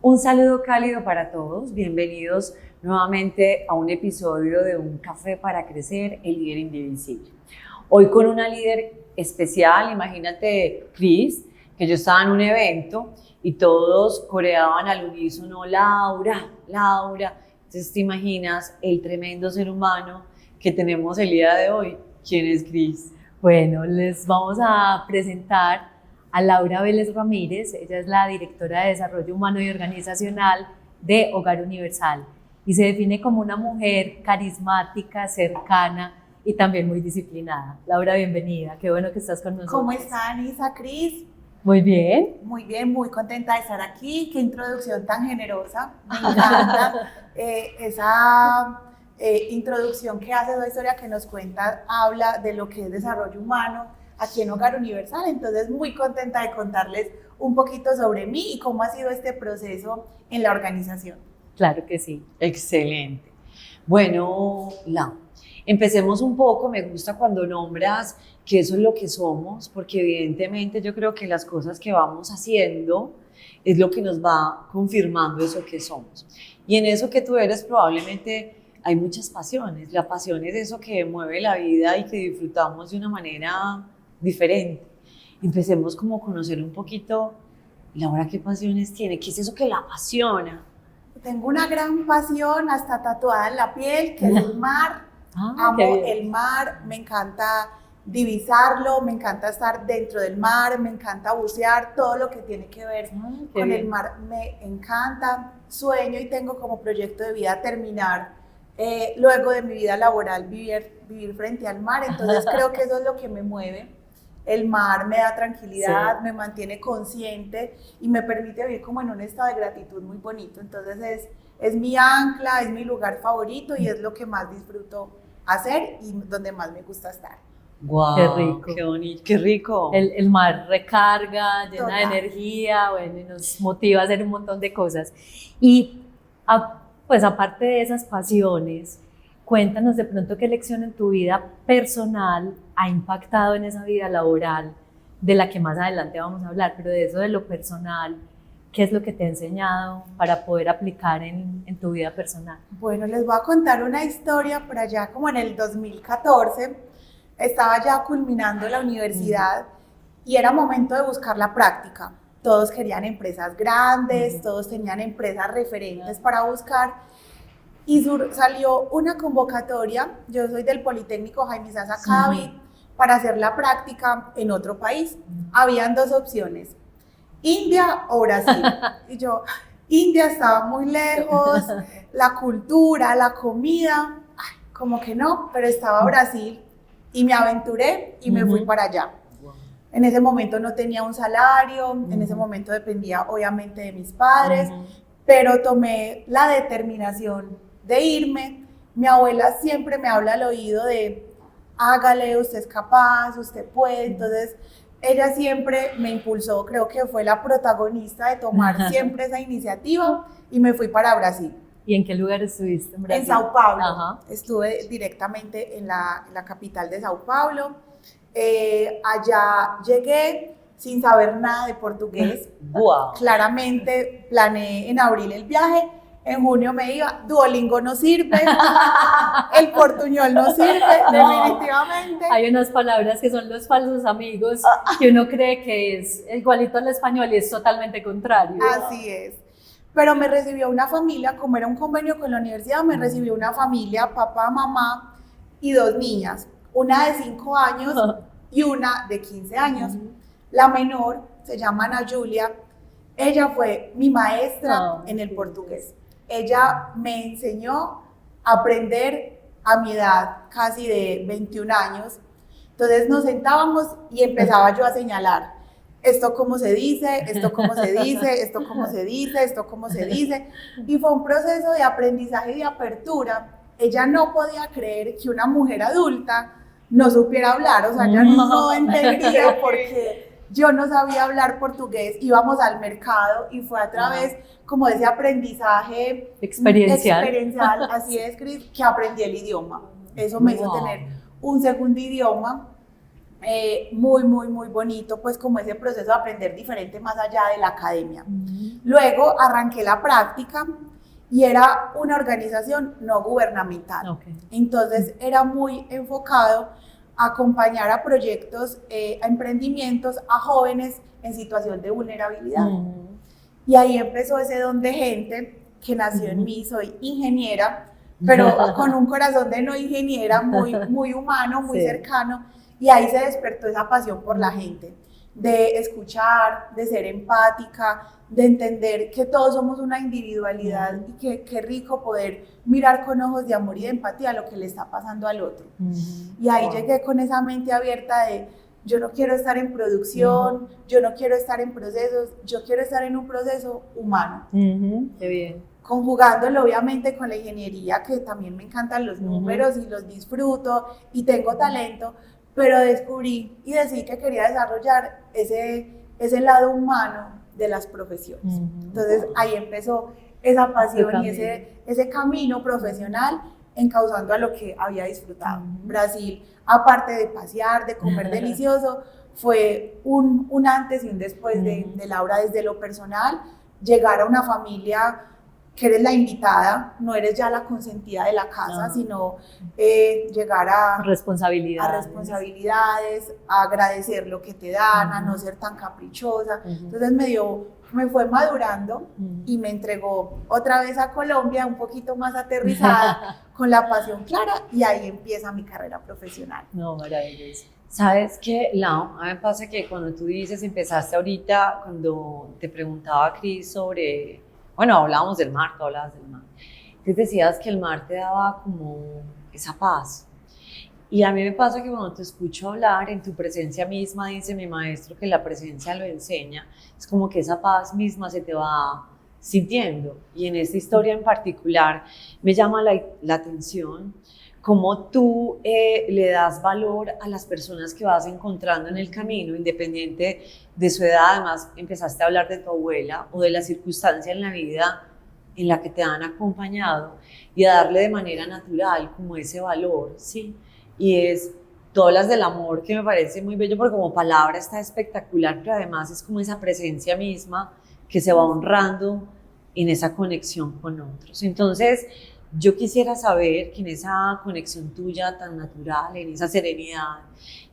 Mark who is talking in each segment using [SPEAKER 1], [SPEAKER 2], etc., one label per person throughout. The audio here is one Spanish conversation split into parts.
[SPEAKER 1] Un saludo cálido para todos, bienvenidos nuevamente a un episodio de Un Café para Crecer, el líder indivisible. Hoy con una líder especial, imagínate Cris, que yo estaba en un evento y todos coreaban al unísono Laura, Laura. Entonces te imaginas el tremendo ser humano que tenemos el día de hoy. ¿Quién es Cris?
[SPEAKER 2] Bueno, les vamos a presentar a Laura Vélez Ramírez. Ella es la directora de Desarrollo Humano y Organizacional de Hogar Universal y se define como una mujer carismática, cercana y también muy disciplinada. Laura, bienvenida, qué bueno que estás con nosotros.
[SPEAKER 3] ¿Cómo están, Isa, Cris?
[SPEAKER 2] Muy bien.
[SPEAKER 3] Muy bien, muy contenta de estar aquí. Qué introducción tan generosa. Me encanta esa introducción que hace, la historia que nos cuenta, habla de lo que es desarrollo humano aquí en Hogar Universal. Entonces, muy contenta de contarles un poquito sobre mí y cómo ha sido este proceso en la organización.
[SPEAKER 2] Claro que sí.
[SPEAKER 1] Excelente. Bueno, Lau, empecemos un poco. Me gusta cuando nombras que eso es lo que somos, porque evidentemente yo creo que las cosas que vamos haciendo es lo que nos va confirmando eso que somos. Y en eso que tú eres probablemente hay muchas pasiones. La pasión es eso que mueve la vida y que disfrutamos de una manera diferente. Empecemos como a conocer un poquito, Laura, qué pasiones tiene, qué es eso que la apasiona.
[SPEAKER 3] Tengo una gran pasión, hasta tatuada en la piel, que es el mar.
[SPEAKER 2] Qué
[SPEAKER 3] Amo
[SPEAKER 2] bien.
[SPEAKER 3] el mar, me encanta divisarlo, me encanta estar dentro del mar, me encanta bucear, todo lo que tiene que ver
[SPEAKER 2] Qué
[SPEAKER 3] con
[SPEAKER 2] bien.
[SPEAKER 3] el mar me encanta. Sueño y tengo como proyecto de vida terminar luego de mi vida laboral, vivir frente al mar. Entonces creo que eso es lo que me mueve. El mar me da tranquilidad,
[SPEAKER 2] Sí.
[SPEAKER 3] me mantiene consciente y me permite vivir como en un estado de gratitud muy bonito. Entonces es mi ancla, es mi lugar favorito y es lo que más disfruto hacer y donde más me gusta estar.
[SPEAKER 1] Wow,
[SPEAKER 2] Qué rico.
[SPEAKER 1] qué bonito, qué rico.
[SPEAKER 2] El mar recarga, llena de
[SPEAKER 3] Total.
[SPEAKER 2] energía, bueno, y nos motiva a hacer un montón de cosas. Y pues aparte de esas pasiones, cuéntanos de pronto qué lección en tu vida personal ha impactado en esa vida laboral, de la que más adelante vamos a hablar, pero de eso de lo personal, ¿qué es lo que te ha enseñado para poder aplicar en tu vida personal?
[SPEAKER 3] Bueno, les voy a contar una historia por allá como en el 2014. Estaba ya culminando la universidad y era momento de buscar la práctica. Todos querían empresas grandes, todos tenían empresas referentes para buscar. Y salió una convocatoria, yo soy del Politécnico Jaime Sasa Cadavid, para hacer la práctica en otro país. Habían dos opciones, India o Brasil. Y yo, India estaba muy lejos, la cultura, la comida, ay, como que no, pero estaba Brasil y me aventuré y me fui para allá. En ese momento no tenía un salario, en ese momento dependía obviamente de mis padres, pero tomé la determinación de irme. Mi abuela siempre me habla al oído de hágale, usted es capaz, usted puede. Entonces ella siempre me impulsó, creo que fue la protagonista de tomar siempre esa iniciativa y me fui para Brasil.
[SPEAKER 2] ¿Y en qué lugar estuviste en Brasil?
[SPEAKER 3] En Sao Paulo.
[SPEAKER 2] Ajá.
[SPEAKER 3] Estuve directamente en la capital de Sao Paulo. Allá llegué sin saber nada de portugués.
[SPEAKER 1] Wow.
[SPEAKER 3] Claramente planeé en abril el viaje, en junio me iba. Duolingo no sirve, el portuñol no sirve, definitivamente.
[SPEAKER 2] Hay unas palabras que son los falsos amigos que uno cree que es igualito al español y es totalmente contrario.
[SPEAKER 3] Así es. Pero me recibió una familia, como era un convenio con la universidad, me recibió una familia, papá, mamá y dos niñas, una de 5 años y una de 15 años. La menor se llama Ana Julia, ella fue mi maestra en el portugués. Ella me enseñó a aprender a mi edad, casi de 21 años. Entonces nos sentábamos y empezaba yo a señalar. Esto cómo se dice, esto cómo se dice, esto cómo se dice, esto cómo se dice. Y fue un proceso de aprendizaje y de apertura. Ella no podía creer que una mujer adulta no supiera hablar, o sea, ella no entendía porque yo no sabía hablar portugués. Íbamos al mercado y fue a través como de ese aprendizaje experiencial, así es, Cris, que aprendí el idioma. Eso me hizo tener un segundo idioma. muy, muy, muy bonito, pues como ese proceso de aprender diferente más allá de la academia. Luego arranqué la práctica y era una organización no gubernamental.
[SPEAKER 2] Okay.
[SPEAKER 3] Entonces era muy enfocado a acompañar a proyectos, a emprendimientos, a jóvenes en situación de vulnerabilidad. Y ahí empezó ese don de gente que nació en mí. Soy ingeniera, pero con un corazón de no ingeniera, muy, muy humano, muy cercano. Y ahí se despertó esa pasión por la gente, de escuchar, de ser empática, de entender que todos somos una individualidad y que qué rico poder mirar con ojos de amor y de empatía lo que le está pasando al otro. Y ahí llegué con esa mente abierta de yo no quiero estar en producción, yo no quiero estar en procesos, yo quiero estar en un proceso humano.
[SPEAKER 2] Qué bien.
[SPEAKER 3] Conjugándolo obviamente con la ingeniería, que también me encantan los números y los disfruto y tengo talento, pero descubrí y decidí que quería desarrollar ese lado humano de las profesiones. Entonces ahí empezó esa pasión y ese camino profesional encauzando a lo que había disfrutado. Brasil, aparte de pasear, de comer delicioso, fue un antes y un después de Laura desde lo personal, llegar a una familia que eres la invitada, no eres ya la consentida de la casa, sino llegar a responsabilidades, a agradecer lo que te dan, a no ser tan caprichosa. Entonces me fue madurando y me entregó otra vez a Colombia, un poquito más aterrizada, con la pasión clara, y ahí empieza mi carrera profesional.
[SPEAKER 2] No, maravilloso.
[SPEAKER 1] ¿Sabes qué, Lau? A mí me pasa que cuando tú dices, empezaste ahorita, cuando te preguntaba Cris sobre, bueno, hablábamos del mar, tú hablabas del mar, tú decías que el mar te daba como esa paz. Y a mí me pasa que cuando te escucho hablar, en tu presencia misma, dice mi maestro que la presencia lo enseña, es como que esa paz misma se te va sintiendo. Y en esta historia en particular me llama la atención cómo tú le das valor a las personas que vas encontrando en el camino, independiente de su edad. Además, empezaste a hablar de tu abuela o de la circunstancia en la vida en la que te han acompañado y a darle de manera natural como ese valor, ¿sí? Y tú hablas del amor, que me parece muy bello porque como palabra está espectacular, pero además es como esa presencia misma que se va honrando en esa conexión con otros. Entonces, yo quisiera saber que en esa conexión tuya tan natural, en esa serenidad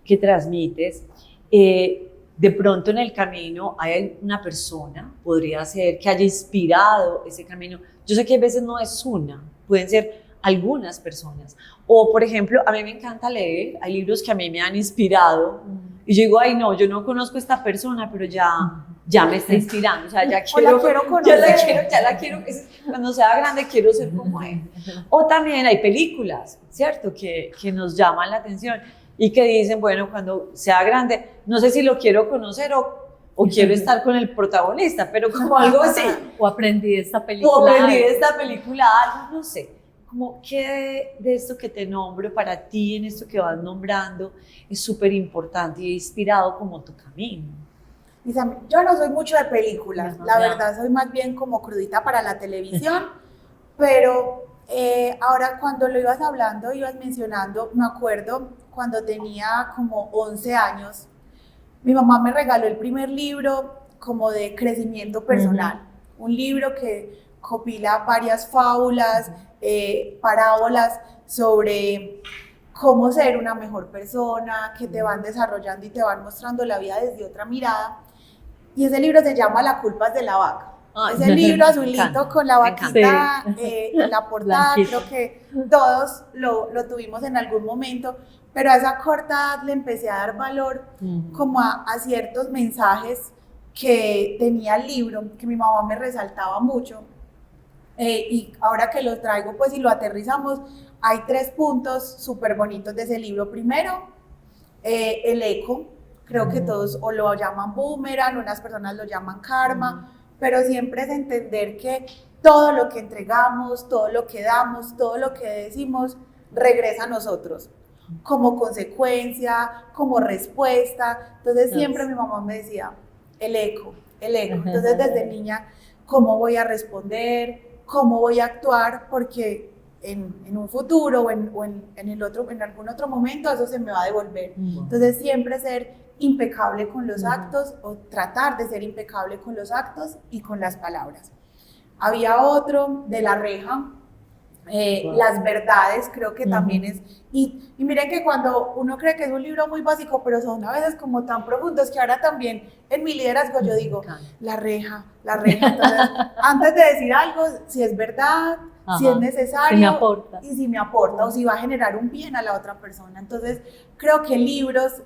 [SPEAKER 1] que transmites, de pronto en el camino hay una persona, podría ser, que haya inspirado ese camino. Yo sé que a veces no es una, pueden ser algunas personas. O, por ejemplo, a mí me encanta leer, hay libros que a mí me han inspirado y yo digo, ay no, yo no conozco a esta persona, pero ya me está inspirando, o sea, ya quiero conocer. Ya la quiero, cuando sea grande quiero ser como él. O también hay películas, ¿cierto?, que nos llaman la atención y que dicen, bueno, cuando sea grande, no sé si lo quiero conocer o quiero estar con el protagonista, pero como algo así.
[SPEAKER 2] O aprendí de esta película.
[SPEAKER 1] Algo, no sé. Como que de esto que te nombro para ti, en esto que vas nombrando, es súper importante y inspirado como tu camino.
[SPEAKER 3] Yo no soy mucho de películas, la verdad soy más bien como crudita para la televisión, pero ahora cuando lo ibas hablando, ibas mencionando, me acuerdo cuando tenía como 11 años, mi mamá me regaló el primer libro como de crecimiento personal, un libro que copila varias fábulas, parábolas sobre cómo ser una mejor persona, que te van desarrollando y te van mostrando la vida desde otra mirada. Y ese libro se llama La culpa es de la vaca. Ese libro azulito con la vaquita en la portada, creo que todos lo tuvimos en algún momento, pero a esa corta edad le empecé a dar valor como a ciertos mensajes que tenía el libro, que mi mamá me resaltaba mucho. Y ahora que lo traigo pues y lo aterrizamos, hay 3 puntos súper bonitos de ese libro. Primero, el eco, creo que todos o lo llaman boomerang, unas personas lo llaman karma, pero siempre es entender que todo lo que entregamos, todo lo que damos, todo lo que decimos, regresa a nosotros, como consecuencia, como respuesta. Entonces siempre mi mamá me decía, el eco. Entonces desde niña, ¿cómo voy a responder? ¿Cómo voy a actuar? Porque en un futuro en algún otro momento eso se me va a devolver. Entonces siempre ser impecable con los actos o tratar de ser impecable con los actos y con las palabras. Había otro de La Reja, Las Verdades, creo que también es, y miren que cuando uno cree que es un libro muy básico, pero son a veces como tan profundos que ahora también en mi liderazgo yo digo, la reja, entonces antes de decir algo, si es verdad, si es necesario,
[SPEAKER 2] si me aporta.
[SPEAKER 3] y si me aporta o si va a generar un bien a la otra persona. Entonces creo que libros,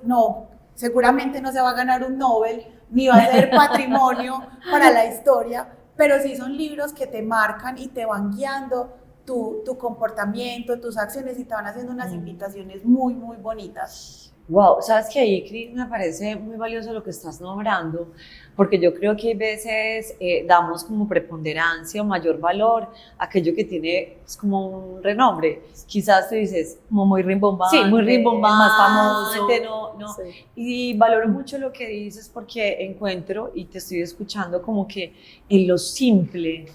[SPEAKER 3] seguramente no se va a ganar un Nobel, ni va a ser patrimonio para la historia, pero sí son libros que te marcan y te van guiando tu comportamiento, tus acciones y te van haciendo unas invitaciones muy, muy bonitas.
[SPEAKER 1] Wow, sabes que ahí, Cris, me parece muy valioso lo que estás nombrando, porque yo creo que a veces damos como preponderancia o mayor valor a aquello que tiene como un renombre. Quizás tú dices,
[SPEAKER 2] como muy rimbombante,
[SPEAKER 1] sí, muy rimbombante,
[SPEAKER 2] más famoso.
[SPEAKER 1] No.
[SPEAKER 2] Sí.
[SPEAKER 1] Y valoro mucho lo que dices porque encuentro y te estoy escuchando como que en lo simple,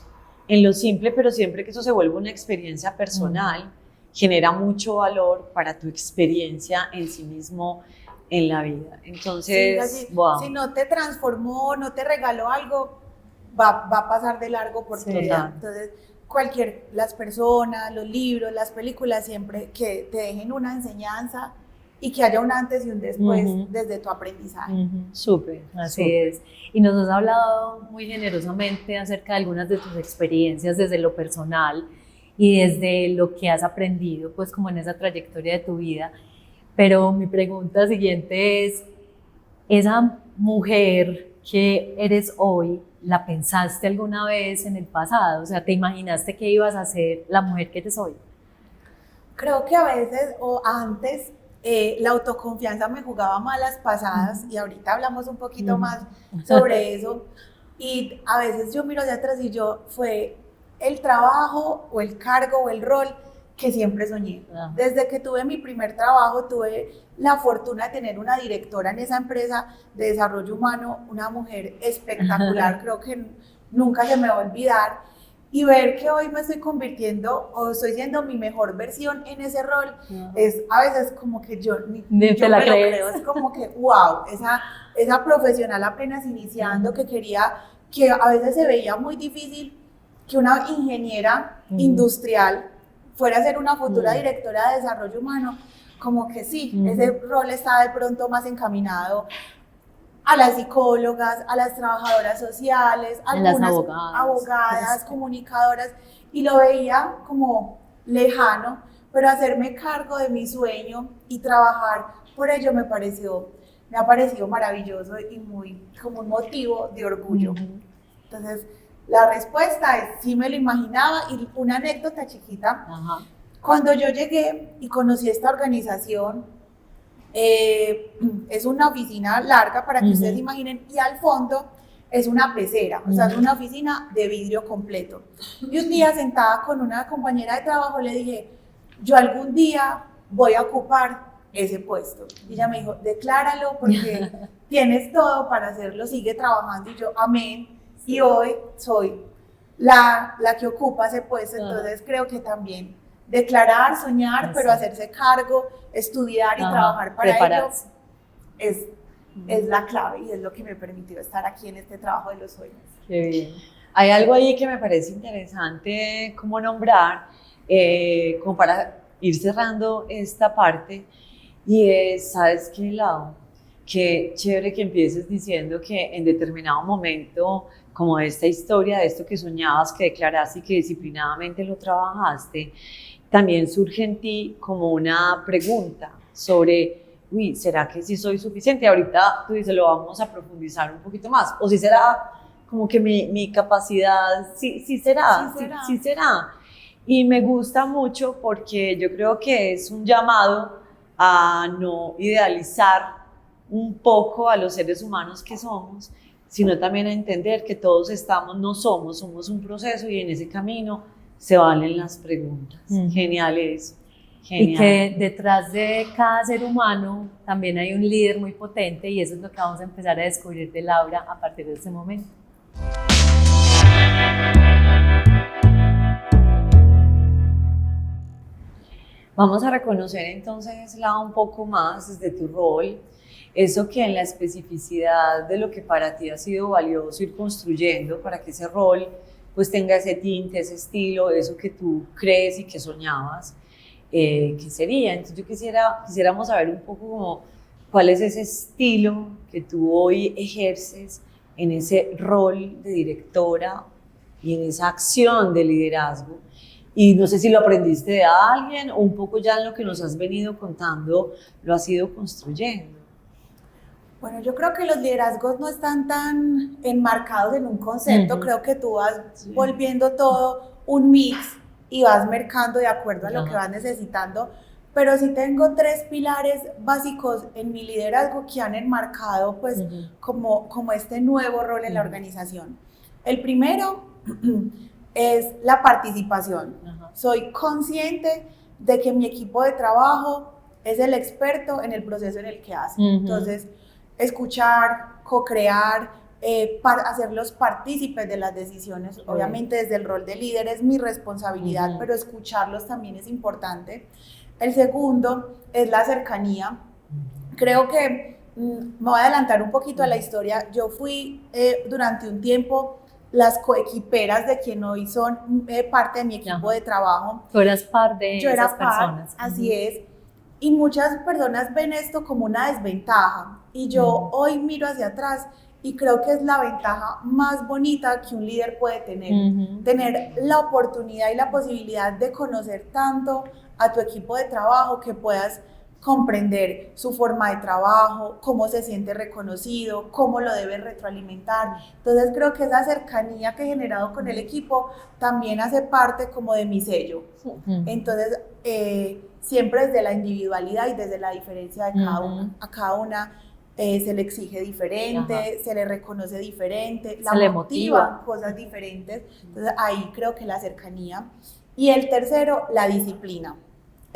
[SPEAKER 1] pero siempre que eso se vuelve una experiencia personal, genera mucho valor para tu experiencia en sí mismo en la vida. Entonces,
[SPEAKER 3] sí,
[SPEAKER 1] wow.
[SPEAKER 3] Si no te transformó, no te regaló algo, va a pasar de largo por tu vida. Entonces, las personas, los libros, las películas, siempre que te dejen una enseñanza y que haya un antes y un después desde tu aprendizaje.
[SPEAKER 1] Súper.
[SPEAKER 2] Así es. Y nos has hablado muy generosamente acerca de algunas de tus experiencias desde lo personal y desde lo que has aprendido, pues como en esa trayectoria de tu vida. Pero mi pregunta siguiente es, esa mujer que eres hoy, ¿la pensaste alguna vez en el pasado? O sea, ¿te imaginaste que ibas a ser la mujer que eres hoy?
[SPEAKER 3] Creo que a veces o antes la autoconfianza me jugaba malas pasadas y ahorita hablamos un poquito más sobre eso. Y a veces yo miro hacia atrás y fue el trabajo o el cargo o el rol que siempre soñé. Desde que tuve mi primer trabajo, tuve la fortuna de tener una directora en esa empresa de desarrollo humano, una mujer espectacular, creo que nunca se me va a olvidar. Y ver que hoy me estoy convirtiendo o estoy siendo mi mejor versión en ese rol, es a veces como que yo ni yo me lo creo, es como que wow, esa profesional apenas iniciando que a veces se veía muy difícil que una ingeniera industrial fuera a ser una futura directora de desarrollo humano, como que sí, ese rol está de pronto más encaminado a las psicólogas, a las trabajadoras sociales, a algunas abogadas, comunicadoras, y lo veía como lejano, pero hacerme cargo de mi sueño y trabajar por ello me ha parecido maravilloso y muy como un motivo de orgullo. Entonces, la respuesta es sí me lo imaginaba. Y una anécdota chiquita, cuando yo llegué y conocí esta organización, es una oficina larga para que ustedes imaginen, y al fondo es una pecera, o sea, es una oficina de vidrio completo. Y un día sentada con una compañera de trabajo le dije, yo algún día voy a ocupar ese puesto. Y ella me dijo, decláralo porque tienes todo para hacerlo, sigue trabajando. Y yo, amén. Y hoy soy la que ocupa ese puesto. Entonces creo que también declarar, soñar, pero hacerse cargo, estudiar y trabajar para ello es la clave y es lo que me permitió estar aquí en este trabajo de los sueños.
[SPEAKER 1] Qué bien. Hay algo ahí que me parece interesante como nombrar, como para ir cerrando esta parte, y es, ¿sabes qué, Lau? Qué chévere que empieces diciendo que en determinado momento, como de esta historia, de esto que soñabas, que declaraste y que disciplinadamente lo trabajaste, también surge en ti como una pregunta sobre, uy, ¿será que sí soy suficiente? Ahorita tú dices, lo vamos a profundizar un poquito más, o si será como que mi capacidad, sí será. Y me gusta mucho porque yo creo que es un llamado a no idealizar un poco a los seres humanos que somos, sino también a entender que todos somos un proceso y en ese camino se valen las preguntas. Genial eso. Genial.
[SPEAKER 2] Y que detrás de cada ser humano también hay un líder muy potente y eso es lo que vamos a empezar a descubrir de Laura a partir de este momento.
[SPEAKER 1] Vamos a reconocer entonces, Lau, un poco más desde tu rol, eso que en la especificidad de lo que para ti ha sido valioso ir construyendo para que ese rol pues tenga ese tinte, ese estilo, eso que tú crees y que soñabas, que sería. Entonces yo quisiéramos saber un poco como cuál es ese estilo que tú hoy ejerces en ese rol de directora y en esa acción de liderazgo. Y no sé si lo aprendiste de alguien o un poco ya en lo que nos has venido contando lo has ido construyendo.
[SPEAKER 3] Bueno, yo creo que los liderazgos no están tan enmarcados en un concepto, creo que tú vas volviendo todo un mix y vas mercando de acuerdo a lo que vas necesitando, pero sí tengo 3 pilares básicos en mi liderazgo que han enmarcado pues como este nuevo rol en la organización. El primero es la participación. Soy consciente de que mi equipo de trabajo es el experto en el proceso en el que hace. Entonces, escuchar, co-crear, hacerlos partícipes de las decisiones. Obviamente desde el rol de líder es mi responsabilidad, pero escucharlos también es importante. El segundo es la cercanía. Creo que me voy a adelantar un poquito a la historia. Yo fui durante un tiempo las coequiperas de quien hoy son parte de mi equipo de trabajo.
[SPEAKER 2] Tú eras par de
[SPEAKER 3] Yo
[SPEAKER 2] esas
[SPEAKER 3] era
[SPEAKER 2] personas.
[SPEAKER 3] Así es. Y muchas personas ven esto como una desventaja. Y yo hoy miro hacia atrás y creo que es la ventaja más bonita que un líder puede tener. Tener la oportunidad y la posibilidad de conocer tanto a tu equipo de trabajo que puedas comprender su forma de trabajo, cómo se siente reconocido, cómo lo debe retroalimentar. Entonces creo que esa cercanía que he generado con el equipo también hace parte como de mi sello. Entonces siempre desde la individualidad y desde la diferencia de cada una. A cada una se le exige diferente, se le reconoce diferente, la motivan cosas diferentes. Entonces ahí creo que la cercanía. Y el tercero, la disciplina.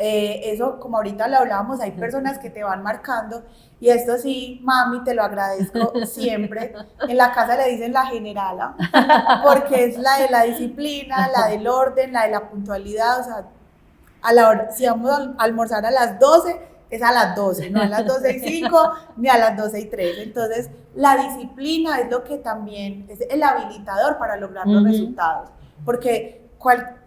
[SPEAKER 3] Eso, como ahorita lo hablábamos, hay personas que te van marcando y esto sí, mami, te lo agradezco siempre. En la casa le dicen la generala, porque es la de la disciplina, la del orden, la de la puntualidad. O sea, a la hora, si vamos a almorzar a las 12, es a las 12, no a las 12:05 ni a las 12:03. Entonces, la disciplina es lo que también es el habilitador para lograr los resultados, porque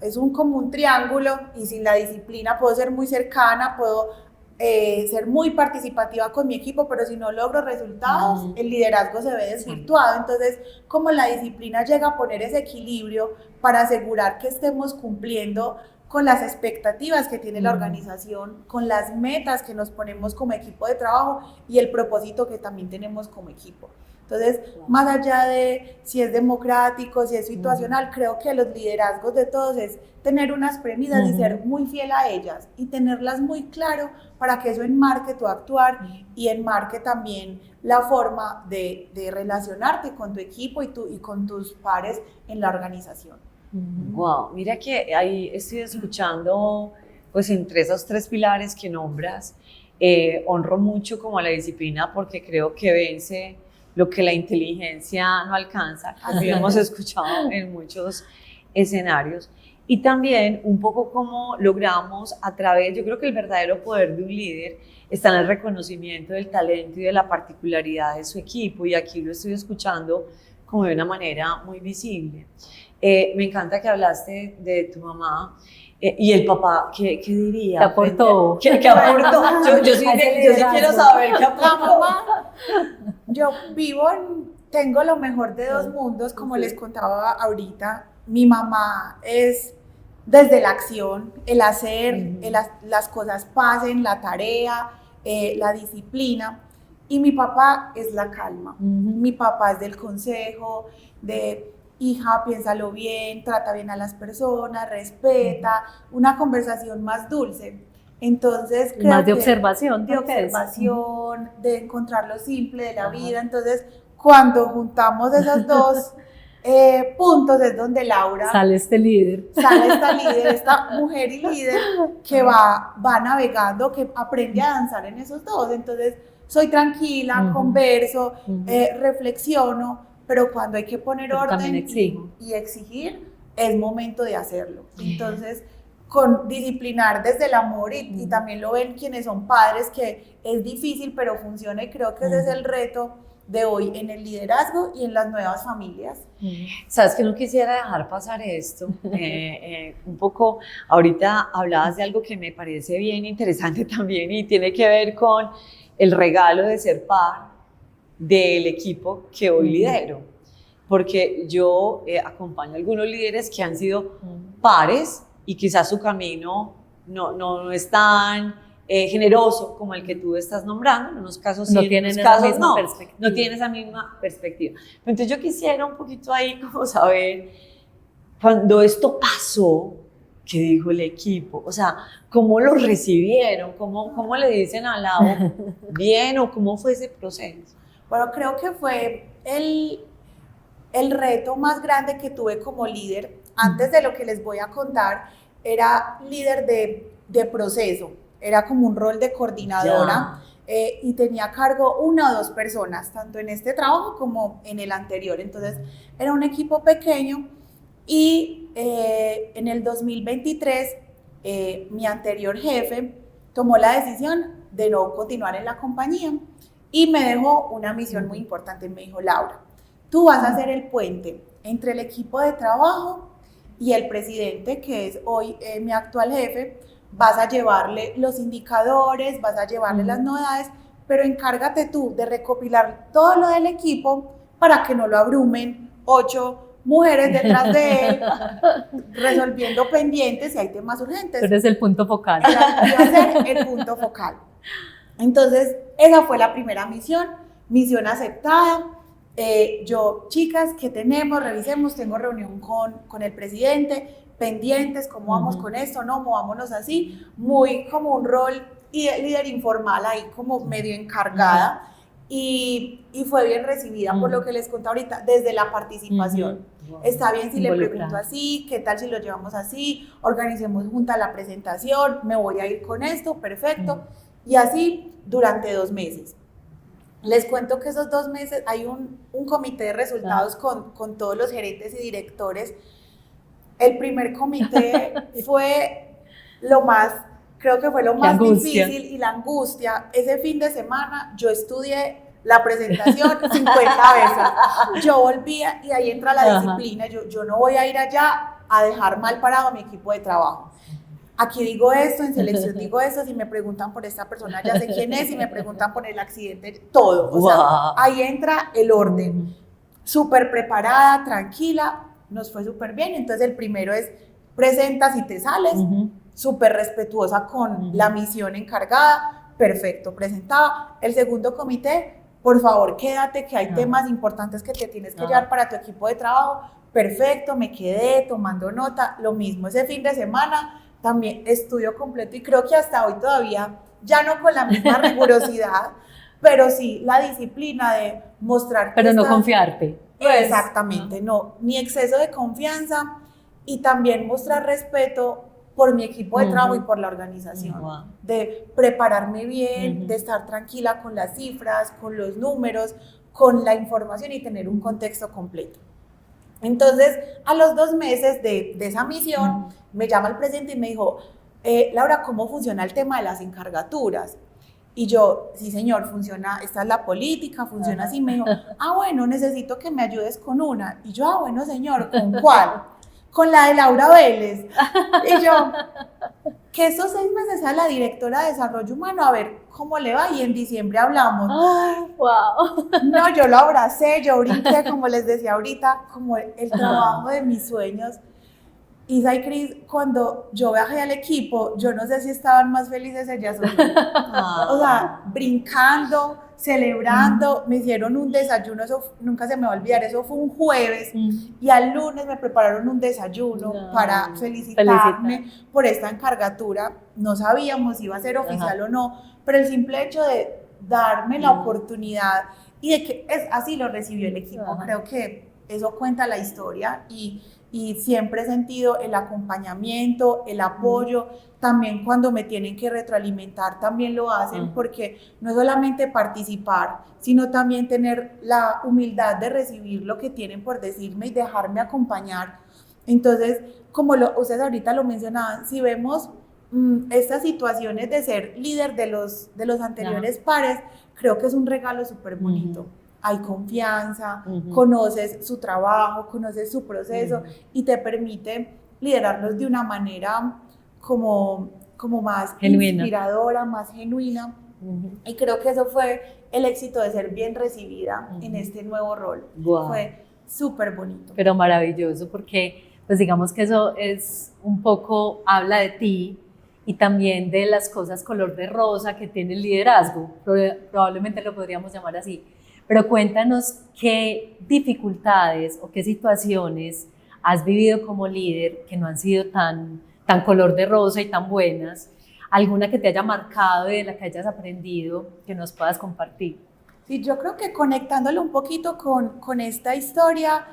[SPEAKER 3] es como un triángulo y sin la disciplina puedo ser muy cercana, puedo ser muy participativa con mi equipo, pero si no logro resultados, el liderazgo se ve desvirtuado. Entonces, como la disciplina llega a poner ese equilibrio para asegurar que estemos cumpliendo con las expectativas que tiene la organización, con las metas que nos ponemos como equipo de trabajo y el propósito que también tenemos como equipo. Entonces, más allá de si es democrático, si es situacional, creo que los liderazgos de todos es tener unas premisas y ser muy fiel a ellas y tenerlas muy claro para que eso enmarque tu actuar y enmarque también la forma de relacionarte con tu equipo y con tus pares en la organización.
[SPEAKER 1] Wow, mira que ahí estoy escuchando, pues entre esos 3 pilares que nombras, honro mucho como la disciplina porque creo que vence lo que la inteligencia no alcanza, así lo hemos escuchado en muchos escenarios, y también un poco cómo logramos a través, yo creo que el verdadero poder de un líder está en el reconocimiento del talento y de la particularidad de su equipo, y aquí lo estoy escuchando como de una manera muy visible. Me encanta que hablaste de tu mamá. ¿Y el papá qué diría?
[SPEAKER 2] ¿Qué aportó?
[SPEAKER 1] ¿Qué aportó? Yo sí quiero saber qué aportó.
[SPEAKER 3] Yo tengo lo mejor de 2 mundos, como les contaba ahorita. Mi mamá es desde la acción, el hacer, las cosas pasen, la tarea, la disciplina. Y mi papá es la calma. Mi papá es del consejo, de hija, piénsalo bien, trata bien a las personas, respeta, una conversación más dulce. Entonces, creo
[SPEAKER 2] más de
[SPEAKER 3] que
[SPEAKER 2] observación.
[SPEAKER 3] de observación, de encontrar lo simple de la vida. Entonces, cuando juntamos esos 2 puntos es donde Laura
[SPEAKER 2] sale esta líder,
[SPEAKER 3] esta mujer y líder que va navegando, que aprende a danzar en esos 2. Entonces, soy tranquila, converso, reflexiono, pero cuando hay que poner orden y exigir, es momento de hacerlo. Entonces, con disciplinar desde el amor y también lo ven quienes son padres, que es difícil pero funciona, y creo que ese es el reto de hoy en el liderazgo y en las nuevas familias.
[SPEAKER 1] Sabes que no quisiera dejar pasar esto, un poco, ahorita hablabas de algo que me parece bien interesante también y tiene que ver con el regalo de ser par del equipo que hoy lidero, porque yo acompaño a algunos líderes que han sido pares y quizás su camino no es tan generoso como el que tú estás nombrando, en unos casos sí,
[SPEAKER 2] no
[SPEAKER 1] en
[SPEAKER 2] tienen
[SPEAKER 1] otros
[SPEAKER 2] esa
[SPEAKER 1] casos
[SPEAKER 2] misma perspectiva.
[SPEAKER 1] no tiene esa misma perspectiva. Entonces yo quisiera un poquito ahí como saber, cuando esto pasó, ¿qué dijo el equipo? O sea, ¿cómo lo recibieron? ¿Cómo le dicen al lado bien o cómo fue ese proceso?
[SPEAKER 3] Bueno, creo que fue el reto más grande que tuve como líder. Antes de lo que les voy a contar, era líder de proceso, era como un rol de coordinadora y tenía a cargo 1 o 2 personas, tanto en este trabajo como en el anterior. Entonces, era un equipo pequeño y en el 2023 mi anterior jefe tomó la decisión de no continuar en la compañía y me dejó una misión muy importante. Me dijo: Laura, tú vas a hacer el puente entre el equipo de trabajo y el presidente, que es hoy mi actual jefe. Vas a llevarle los indicadores, vas a llevarle las novedades, pero encárgate tú de recopilar todo lo del equipo para que no lo abrumen 8 mujeres detrás de él, resolviendo pendientes y hay temas urgentes.
[SPEAKER 2] Pero es el punto focal.
[SPEAKER 3] Iba a ser el punto focal. Entonces, esa fue la primera misión aceptada. Yo, chicas, ¿qué tenemos? Revisemos, tengo reunión con el presidente, pendientes, ¿cómo vamos con esto? No, movámonos así, muy como un rol y líder informal ahí, como medio encargada, y fue bien recibida por lo que les conté ahorita, desde la participación. Está bien si le pregunto así, ¿qué tal si lo llevamos así? Organicemos juntas la presentación, me voy a ir con esto, perfecto, y así durante 2 meses. Les cuento que esos 2 meses hay un comité de resultados con todos los gerentes y directores. El primer comité fue creo que fue lo más difícil, y la angustia. Ese fin de semana yo estudié la presentación 50 veces. Yo volvía y ahí entra la disciplina. Yo no voy a ir allá a dejar mal parado a mi equipo de trabajo. Aquí digo esto, en selección digo esto, si me preguntan por esta persona ya sé quién es, si me preguntan por el accidente, todo. O sea, ahí entra el orden. Súper preparada, tranquila, nos fue súper bien. Entonces el primero es: presentas y te sales, súper respetuosa con la misión encargada, perfecto, presentaba. El segundo comité: por favor quédate, que hay temas importantes que te tienes que llevar para tu equipo de trabajo. Perfecto, me quedé tomando nota. Lo mismo ese fin de semana, también estudio completo, y creo que hasta hoy todavía, ya no con la misma rigurosidad, pero sí la disciplina de mostrar que
[SPEAKER 2] pero no confiarte.
[SPEAKER 3] Exactamente, no, ni exceso de confianza, y también mostrar respeto por mi equipo de trabajo y por la organización, de prepararme bien, de estar tranquila con las cifras, con los números, con la información y tener un contexto completo. Entonces, a los 2 meses de esa misión, me llama el presidente y me dijo: Laura, ¿cómo funciona el tema de las encargaturas? Y yo: sí, señor, funciona, esta es la política, funciona así. Me dijo: bueno, necesito que me ayudes con una. Y yo: bueno, señor, ¿con cuál? Con la de Laura Vélez. Y yo: que estos 6 meses sea la directora de desarrollo humano, a ver cómo le va, y en diciembre hablamos.
[SPEAKER 2] ¡Wow!
[SPEAKER 3] No, yo lo abracé, yo brinqué, como les decía ahorita, como el trabajo de mis sueños. Isa y Cris, cuando yo viajé al equipo, yo no sé si estaban más felices ellas o yo. O sea, brincando, celebrando, me hicieron un desayuno, eso nunca se me va a olvidar, eso fue un jueves, y al lunes me prepararon un desayuno para felicitarme por esta encargatura. No sabíamos si iba a ser oficial o no, pero el simple hecho de darme la oportunidad y de que así lo recibió el equipo, creo que eso cuenta la historia, y siempre he sentido el acompañamiento, el apoyo. También cuando me tienen que retroalimentar también lo hacen, porque no es solamente participar, sino también tener la humildad de recibir lo que tienen por decirme y dejarme acompañar Entonces, ustedes ahorita lo mencionaban, si vemos estas situaciones de ser líder de los anteriores pares, creo que es un regalo súper bonito. Hay confianza, conoces su trabajo, conoces su proceso y te permite liderarlos de una manera como más
[SPEAKER 2] genuina,
[SPEAKER 3] inspiradora, más genuina. Y creo que eso fue el éxito de ser bien recibida en este nuevo rol.
[SPEAKER 1] Wow.
[SPEAKER 3] Fue súper bonito.
[SPEAKER 2] pero maravilloso, porque pues digamos que eso es un poco, habla de ti y también de las cosas color de rosa que tiene el liderazgo, probablemente lo podríamos llamar así. Pero cuéntanos qué dificultades o qué situaciones has vivido como líder que no han sido tan color de rosa y tan buenas, alguna que te haya marcado y de la que hayas aprendido que nos puedas compartir.
[SPEAKER 3] Sí, yo creo que conectándolo un poquito con esta historia,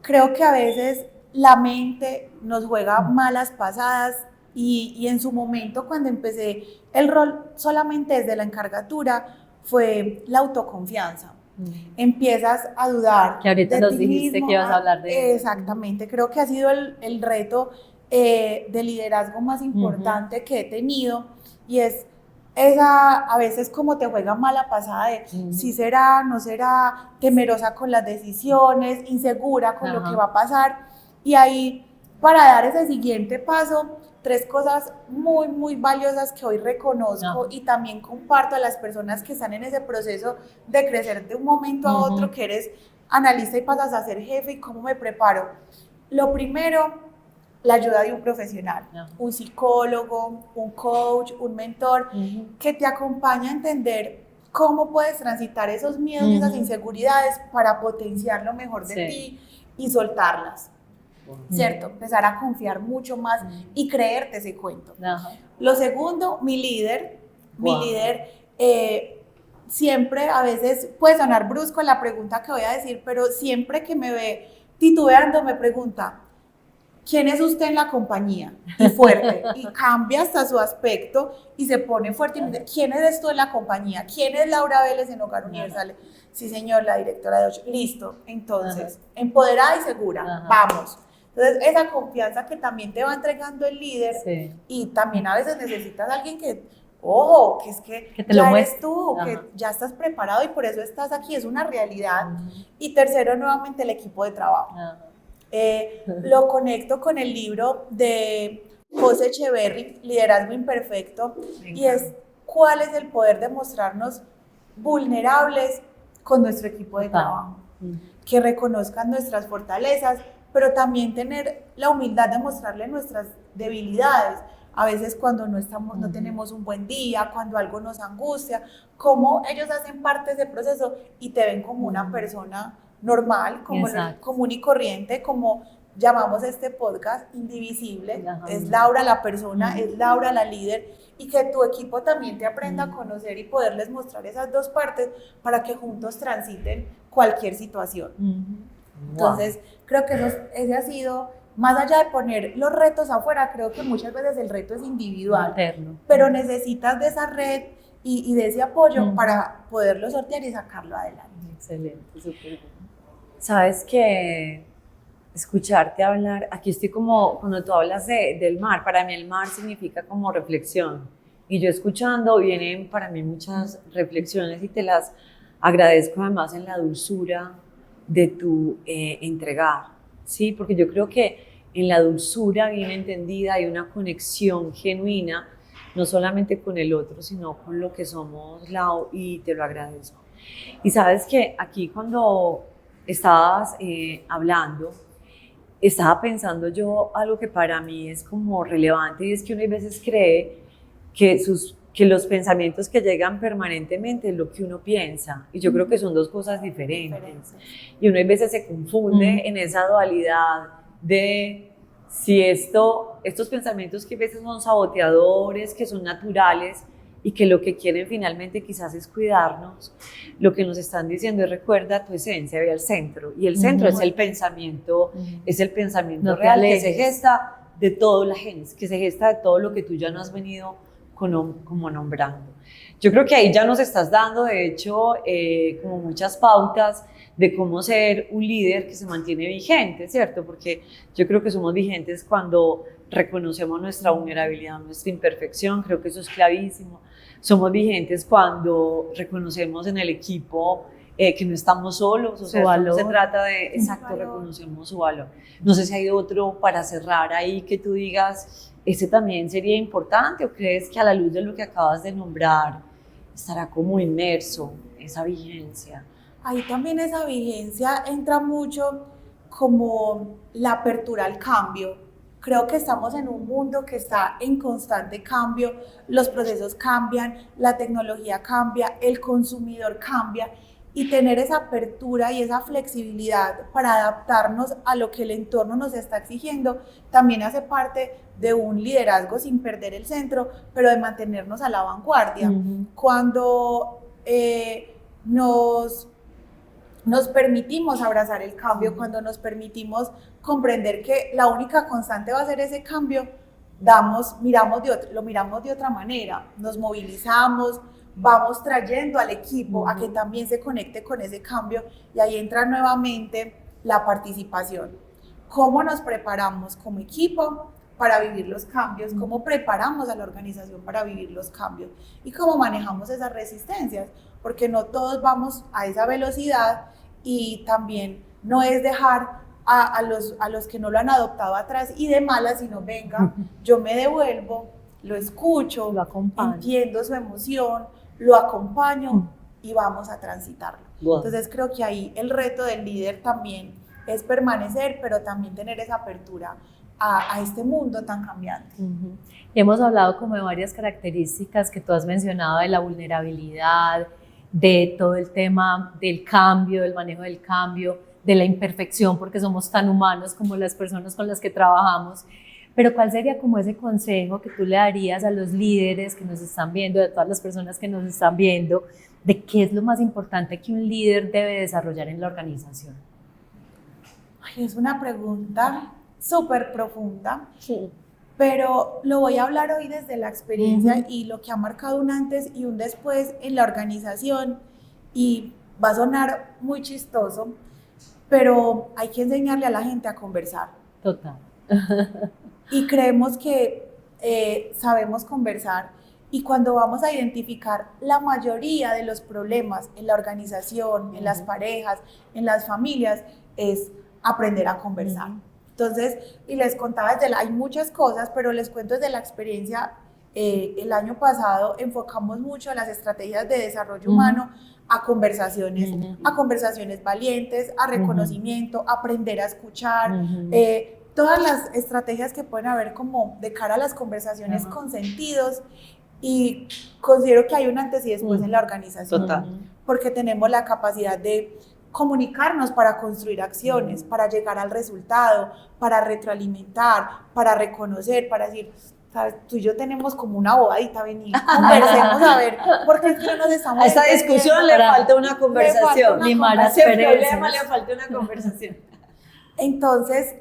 [SPEAKER 3] creo que a veces la mente nos juega malas pasadas y en su momento cuando empecé el rol solamente desde la encargatura fue la autoconfianza. Empiezas a dudar
[SPEAKER 2] que ahorita
[SPEAKER 3] de
[SPEAKER 2] nos
[SPEAKER 3] ti
[SPEAKER 2] dijiste
[SPEAKER 3] mismo.
[SPEAKER 2] Que ibas a hablar de
[SPEAKER 3] Exactamente, creo que ha sido el reto de liderazgo más importante que he tenido y es esa a veces como te juega mala pasada de si será, no será, temerosa con las decisiones, insegura con lo que va a pasar y ahí para dar ese siguiente paso, 3 cosas muy, muy valiosas que hoy reconozco y también comparto a las personas que están en ese proceso de crecer de un momento a otro, que eres analista y pasas a ser jefe y cómo me preparo. Lo primero, la ayuda de un profesional, un psicólogo, un coach, un mentor, que te acompaña a entender cómo puedes transitar esos miedos y esas inseguridades para potenciar lo mejor de ti y soltarlas. ¿Cierto? Empezar a confiar mucho más y creerte ese cuento. Lo segundo, mi líder siempre, a veces puede sonar brusco la pregunta que voy a decir, pero siempre que me ve titubeando me pregunta, ¿quién es usted en la compañía? Y fuerte, y cambia hasta su aspecto y se pone fuerte y me dice, ¿quién eres tú en la compañía? ¿Quién es Laura Vélez en Hogar Universal? Sí, señor, la directora de 8. Listo, entonces, empoderada y segura, vamos. Entonces, esa confianza que también te va entregando el líder y también a veces necesitas a alguien que, ojo, que es que
[SPEAKER 2] te
[SPEAKER 3] ya
[SPEAKER 2] lo
[SPEAKER 3] eres tú, que ya estás preparado y por eso estás aquí, es una realidad. Y tercero, nuevamente, el equipo de trabajo. Lo conecto con el libro de José Echeverry, Liderazgo Imperfecto, y es cuál es el poder de mostrarnos vulnerables con nuestro equipo de trabajo, que reconozcan nuestras fortalezas, pero también tener la humildad de mostrarle nuestras debilidades. A veces cuando no tenemos un buen día, cuando algo nos angustia, cómo ellos hacen parte de ese proceso y te ven como una persona normal, como común y corriente, como llamamos este podcast, indivisible. Es Laura la persona, es Laura la líder, y que tu equipo también te aprenda a conocer y poderles mostrar esas dos partes para que juntos transiten cualquier situación. Entonces, creo que ese ha sido, más allá de poner los retos afuera, creo que muchas veces el reto es individual, pero necesitas de esa red y de ese apoyo para poderlo sortear y sacarlo adelante.
[SPEAKER 2] Excelente, súper bien.
[SPEAKER 1] Sabes que escucharte hablar, aquí estoy como, cuando tú hablas del mar, para mí el mar significa como reflexión, y yo escuchando vienen para mí muchas reflexiones y te las agradezco además en la dulzura de tu entregar, ¿sí? Porque yo creo que en la dulzura bien entendida hay una conexión genuina, no solamente con el otro, sino con lo que somos, Lau, y te lo agradezco. Y sabes que aquí cuando estabas hablando, estaba pensando yo algo que para mí es como relevante, y es que uno a veces cree que los pensamientos que llegan permanentemente es lo que uno piensa, y yo creo que son dos cosas diferentes, y uno a veces se confunde en esa dualidad de si estos pensamientos que a veces son saboteadores, que son naturales y que lo que quieren finalmente quizás es cuidarnos, lo que nos están diciendo es recuerda tu esencia, ve al centro, y el centro es el pensamiento, es el pensamiento real que se gesta de todo la gente, que se gesta de todo lo que tú ya no has venido como nombrando. Yo creo que ahí ya nos estás dando, de hecho, como muchas pautas de cómo ser un líder que se mantiene vigente, ¿cierto? Porque yo creo que somos vigentes cuando reconocemos nuestra vulnerabilidad, nuestra imperfección, creo que eso es clavísimo. Somos vigentes cuando reconocemos en el equipo que no estamos solos, o sea, no se trata de, exacto, reconocemos su valor. No sé si hay otro para cerrar ahí que tú digas, ese también sería importante, o crees que a la luz de lo que acabas de nombrar estará como inmerso esa vigencia.
[SPEAKER 3] Ahí también esa vigencia entra mucho como la apertura al cambio. Creo que estamos en un mundo que está en constante cambio, los procesos cambian, la tecnología cambia, el consumidor cambia, y tener esa apertura y esa flexibilidad para adaptarnos a lo que el entorno nos está exigiendo también hace parte de un liderazgo sin perder el centro, pero de mantenernos a la vanguardia. Cuando nos permitimos abrazar el cambio, cuando nos permitimos comprender que la única constante va a ser ese cambio, lo miramos de otra manera, nos movilizamos, vamos trayendo al equipo a que también se conecte con ese cambio, y ahí entra nuevamente la participación. ¿Cómo nos preparamos como equipo para vivir los cambios? ¿Cómo preparamos a la organización para vivir los cambios? ¿Y cómo manejamos esas resistencias? Porque no todos vamos a esa velocidad, y también no es dejar a los que no lo han adoptado atrás y de malas, sino venga, yo me devuelvo, lo escucho,
[SPEAKER 2] lo acompaño,
[SPEAKER 3] entiendo su emoción, lo acompaño y vamos a transitarlo. Entonces creo que ahí el reto del líder también es permanecer, pero también tener esa apertura a este mundo tan cambiante.
[SPEAKER 2] Y hemos hablado como de varias características que tú has mencionado, de la vulnerabilidad, de todo el tema del cambio, del manejo del cambio, de la imperfección, porque somos tan humanos como las personas con las que trabajamos. Pero ¿cuál sería como ese consejo que tú le darías a los líderes que nos están viendo, a todas las personas que nos están viendo, de qué es lo más importante que un líder debe desarrollar en la organización?
[SPEAKER 3] Ay, es una pregunta súper profunda, sí, pero lo voy a hablar hoy desde la experiencia y lo que ha marcado un antes y un después en la organización, y va a sonar muy chistoso, pero hay que enseñarle a la gente a conversar.
[SPEAKER 2] Total.
[SPEAKER 3] Y creemos que sabemos conversar, y cuando vamos a identificar la mayoría de los problemas en la organización, en las parejas, en las familias, es aprender a conversar. Entonces, y les contaba hay muchas cosas, pero les cuento desde la experiencia. El año pasado enfocamos mucho las estrategias de desarrollo humano a conversaciones valientes, a reconocimiento, aprender a escuchar, todas las estrategias que pueden haber como de cara a las conversaciones con sentidos, y considero que hay un antes y después en la organización.
[SPEAKER 1] Total.
[SPEAKER 3] Porque tenemos la capacidad de comunicarnos para construir acciones, para llegar al resultado, para retroalimentar, para reconocer, para decir, ¿sabes? Tú y yo tenemos como una bobadita, vení, conversemos a ver, porque es que no nos estamos...
[SPEAKER 1] A esta discusión le falta una conversación.
[SPEAKER 3] Le
[SPEAKER 1] falta una conversación.
[SPEAKER 3] Entonces,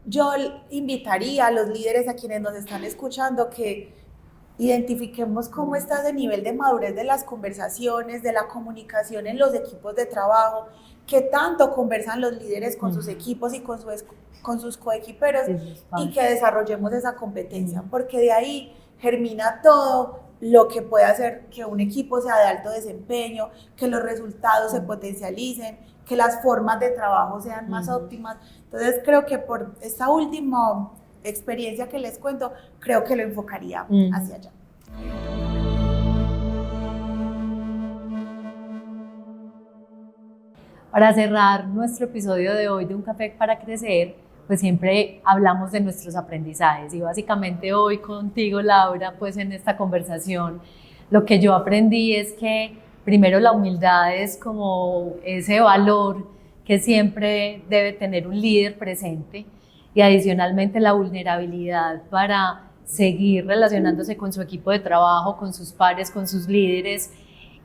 [SPEAKER 3] yo invitaría a los líderes, a quienes nos están escuchando, que identifiquemos cómo está ese nivel de madurez de las conversaciones, de la comunicación en los equipos de trabajo, qué tanto conversan los líderes con sus equipos y con sus coequiperos, y que desarrollemos esa competencia, porque de ahí germina todo lo que puede hacer que un equipo sea de alto desempeño, que los resultados se potencialicen, que las formas de trabajo sean más óptimas. Entonces creo que por esta última experiencia que les cuento, creo que lo enfocaría hacia allá.
[SPEAKER 2] Para cerrar nuestro episodio de hoy de Un Café para Crecer, pues siempre hablamos de nuestros aprendizajes, y básicamente hoy contigo, Laura, pues en esta conversación lo que yo aprendí es que primero la humildad es como ese valor que siempre debe tener un líder presente, y adicionalmente la vulnerabilidad para seguir relacionándose con su equipo de trabajo, con sus pares, con sus líderes,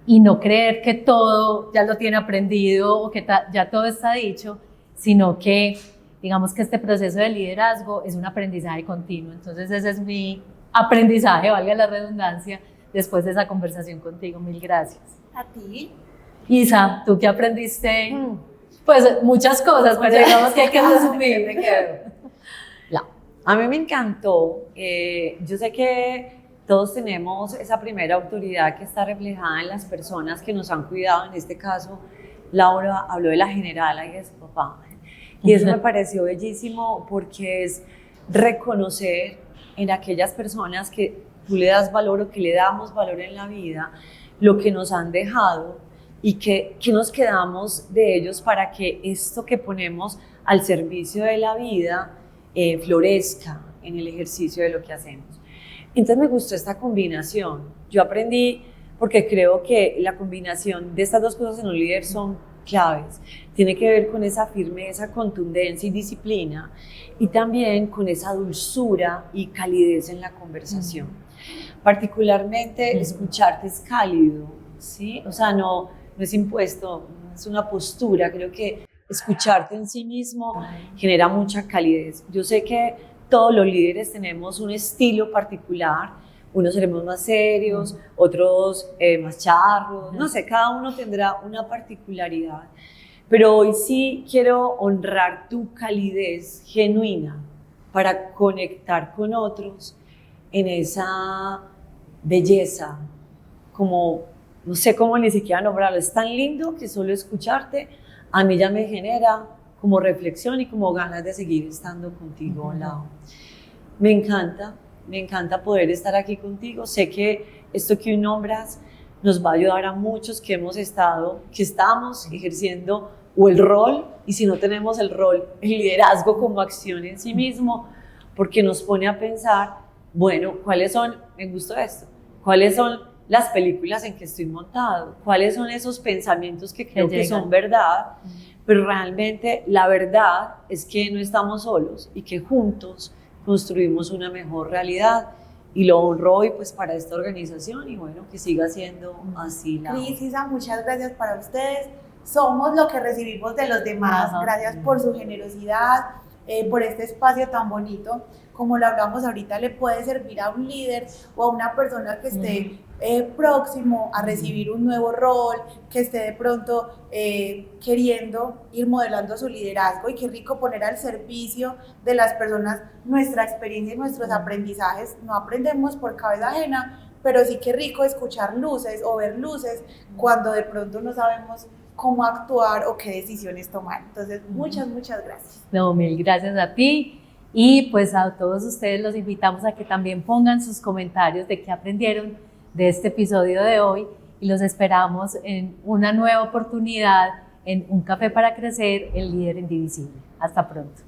[SPEAKER 2] y no creer que todo ya lo tiene aprendido o que ya todo está dicho, sino que digamos que este proceso de liderazgo es un aprendizaje continuo. Entonces ese es mi aprendizaje, valga la redundancia, después de esa conversación contigo. Mil gracias.
[SPEAKER 3] A ti.
[SPEAKER 2] Isa, ¿tú qué aprendiste Pues muchas cosas, pero digamos que hay que resumir.
[SPEAKER 1] A mí me encantó. Yo sé que todos tenemos esa primera autoridad que está reflejada en las personas que nos han cuidado. En este caso, Laura habló de la generala y de su papá. Y eso me pareció bellísimo porque es reconocer en aquellas personas que tú le das valor o que le damos valor en la vida, lo que nos han dejado y que nos quedamos de ellos para que esto que ponemos al servicio de la vida florezca en el ejercicio de lo que hacemos. Entonces me gustó esta combinación. Yo aprendí, porque creo que la combinación de estas dos cosas en un líder son claves. Tiene que ver con esa firmeza, contundencia y disciplina, y también con esa dulzura y calidez en la conversación. Particularmente escucharte es cálido, ¿sí? O sea, no es impuesto, es una postura. Creo que escucharte en sí mismo genera mucha calidez. Yo sé que todos los líderes tenemos un estilo particular, unos seremos más serios, otros más charros, no sé, cada uno tendrá una particularidad, pero hoy sí quiero honrar tu calidez genuina para conectar con otros en esa belleza, como, no sé cómo ni siquiera nombrarlo, es tan lindo que solo escucharte a mí ya me genera como reflexión y como ganas de seguir estando contigo al lado. Me encanta poder estar aquí contigo. Sé que esto que hoy nombras nos va a ayudar a muchos que estamos ejerciendo o el rol, y si no tenemos el rol, el liderazgo como acción en sí mismo, porque nos pone a pensar, bueno, me gustó esto, ¿cuáles son las películas en que estoy montado? ¿Cuáles son esos pensamientos que creo que son verdad? Pero realmente la verdad es que no estamos solos y que juntos construimos una mejor realidad, y lo honro hoy pues para esta organización, y bueno, que siga siendo así.
[SPEAKER 3] Cris, Isa, muchas gracias para ustedes. Somos lo que recibimos de los demás. Gracias por su generosidad, por este espacio tan bonito. Como lo hablamos ahorita, le puede servir a un líder o a una persona que esté próximo a recibir un nuevo rol, que esté de pronto queriendo ir modelando su liderazgo, y qué rico poner al servicio de las personas nuestra experiencia y nuestros aprendizajes. No aprendemos por cabeza ajena, pero sí que rico escuchar luces o ver luces cuando de pronto no sabemos cómo actuar o qué decisiones tomar. Entonces, muchas gracias.
[SPEAKER 2] No, mil gracias a ti. Y pues a todos ustedes los invitamos a que también pongan sus comentarios de qué aprendieron de este episodio de hoy, y los esperamos en una nueva oportunidad en Un Café para Crecer, el líder indivisible. Hasta pronto.